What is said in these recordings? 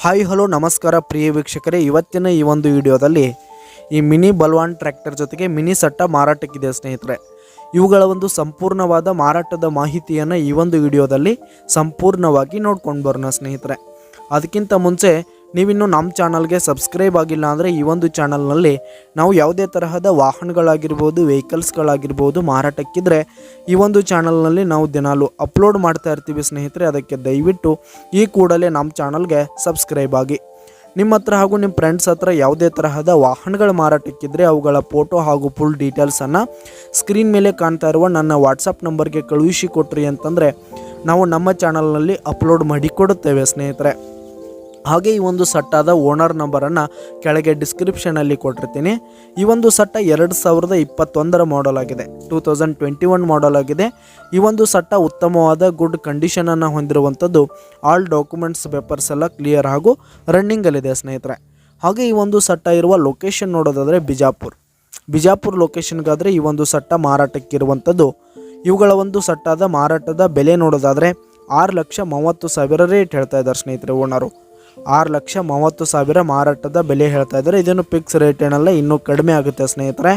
Hi hello ನಮಸ್ಕಾರ ಪ್ರಿಯ ವೀಕ್ಷಕರೇ, ಇವತ್ತಿನ ಈ ಒಂದು ವಿಡಿಯೋದಲ್ಲಿ ಈ ಮಿನಿ ಬಲ್ವಾನ್ ಟ್ರ್ಯಾಕ್ಟರ್ ಜೊತೆಗೆ ಮಿನಿ ಸಟ್ಟ ಮಾರಾಟಕ್ಕಿದೆ ಸ್ನೇಹಿತರೆ. ಇವುಗಳ ಒಂದು ಸಂಪೂರ್ಣವಾದ ಮಾರಾಟದ ಮಾಹಿತಿಯನ್ನು ಈ ಒಂದು ವಿಡಿಯೋದಲ್ಲಿ ಸಂಪೂರ್ಣವಾಗಿ ನೋಡ್ಕೊಂಡು ಬರೋಣ ಸ್ನೇಹಿತರೆ. ಅದಕ್ಕಿಂತ ಮುಂಚೆ ನೀವಿನ್ನು ನಮ್ಮ ಚಾನಲ್ಗೆ ಸಬ್ಸ್ಕ್ರೈಬ್ ಆಗಿಲ್ಲ ಅಂದರೆ ಈ ಒಂದು ಚಾನಲ್ನಲ್ಲಿ ನಾವು ಯಾವುದೇ ತರಹದ ವಾಹನಗಳಾಗಿರ್ಬೋದು, ವೆಹಿಕಲ್ಸ್ಗಳಾಗಿರ್ಬೋದು ಮಾರಾಟಕ್ಕಿದ್ರೆ ಈ ಒಂದು ಚಾನಲ್ನಲ್ಲಿ ನಾವು ದಿನಾಲು ಅಪ್ಲೋಡ್ ಮಾಡ್ತಾ ಇರ್ತೀವಿ ಸ್ನೇಹಿತರೆ. ಅದಕ್ಕೆ ದಯವಿಟ್ಟು ಈ ಕೂಡಲೇ ನಮ್ಮ ಚಾನಲ್ಗೆ ಸಬ್ಸ್ಕ್ರೈಬ್ ಆಗಿ. ನಿಮ್ಮ ಹತ್ರ ಹಾಗೂ ನಿಮ್ಮ ಫ್ರೆಂಡ್ಸ್ ಹತ್ರ ಯಾವುದೇ ತರಹದ ವಾಹನಗಳ ಮಾರಾಟಕ್ಕಿದ್ರೆ ಅವುಗಳ ಫೋಟೋ ಹಾಗೂ ಫುಲ್ ಡೀಟೇಲ್ಸನ್ನು ಸ್ಕ್ರೀನ್ ಮೇಲೆ ಕಾಣ್ತಾ ಇರುವ ನನ್ನ ವಾಟ್ಸಪ್ ನಂಬರ್ಗೆ ಕಳುಹಿಸಿ ಕೊಟ್ರಿ ಅಂತಂದರೆ ನಾವು ನಮ್ಮ ಚಾನಲ್ನಲ್ಲಿ ಅಪ್ಲೋಡ್ ಮಾಡಿ ಕೊಡುತ್ತೇವೆ ಸ್ನೇಹಿತರೆ. ಹಾಗೆ ಈ ಒಂದು ಸಟ್ಟಾದ ಓನರ್ ನಂಬರನ್ನು ಕೆಳಗೆ ಡಿಸ್ಕ್ರಿಪ್ಷನಲ್ಲಿ ಕೊಟ್ಟಿರ್ತೀನಿ. ಈ ಒಂದು ಸಟ್ಟ 2021 ಮಾಡಲ್ ಆಗಿದೆ, 2021 ಮಾಡಲ್ ಆಗಿದೆ. ಈ ಒಂದು ಸಟ್ಟ ಉತ್ತಮವಾದ ಗುಡ್ ಕಂಡೀಷನನ್ನು ಹೊಂದಿರುವಂಥದ್ದು. ಆಲ್ ಡಾಕ್ಯುಮೆಂಟ್ಸ್ ಪೇಪರ್ಸ್ ಎಲ್ಲ ಕ್ಲಿಯರ್ ಹಾಗೂ ರನ್ನಿಂಗಲ್ಲಿದೆ ಸ್ನೇಹಿತರೆ. ಹಾಗೆ ಈ ಒಂದು ಸಟ್ಟ ಇರುವ ಲೊಕೇಶನ್ ನೋಡೋದಾದರೆ ಬಿಜಾಪುರ್ ಲೊಕೇಶನ್ಗಾದರೆ ಈ ಒಂದು ಸಟ್ಟ ಮಾರಾಟಕ್ಕಿರುವಂಥದ್ದು. ಇವುಗಳ ಒಂದು ಸಟ್ಟಾದ ಮಾರಾಟದ ಬೆಲೆ ನೋಡೋದಾದರೆ 6,30,000 ರೇಟ್ ಹೇಳ್ತಾ ಇದ್ದಾರೆ ಸ್ನೇಹಿತರೆ. ಓನರು 6,30,000 ಮಾರಾಟದ ಬೆಲೆ ಹೇಳ್ತಾ ಇದ್ದಾರೆ. ಇದನ್ನು ಫಿಕ್ಸ್ ರೇಟ್ ಏನಲ್ಲ, ಇನ್ನೂ ಕಡಿಮೆ ಆಗುತ್ತೆ ಸ್ನೇಹಿತರೆ.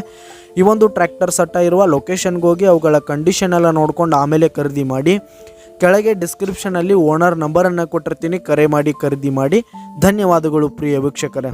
ಈ ಒಂದು ಟ್ರ್ಯಾಕ್ಟರ್ ಸಟ್ಟ ಇರುವ ಲೊಕೇಶನ್ಗೆ ಹೋಗಿ ಅವುಗಳ ಕಂಡೀಷನ್ ಎಲ್ಲ ನೋಡ್ಕೊಂಡು ಆಮೇಲೆ ಖರೀದಿ ಮಾಡಿ. ಕೆಳಗೆ ಡಿಸ್ಕ್ರಿಪ್ಷನಲ್ಲಿ ಓನರ್ ನಂಬರನ್ನು ಕೊಟ್ಟಿರ್ತೀನಿ, ಕರೆ ಮಾಡಿ ಖರೀದಿ ಮಾಡಿ. ಧನ್ಯವಾದಗಳು ಪ್ರಿಯ ವೀಕ್ಷಕರೇ.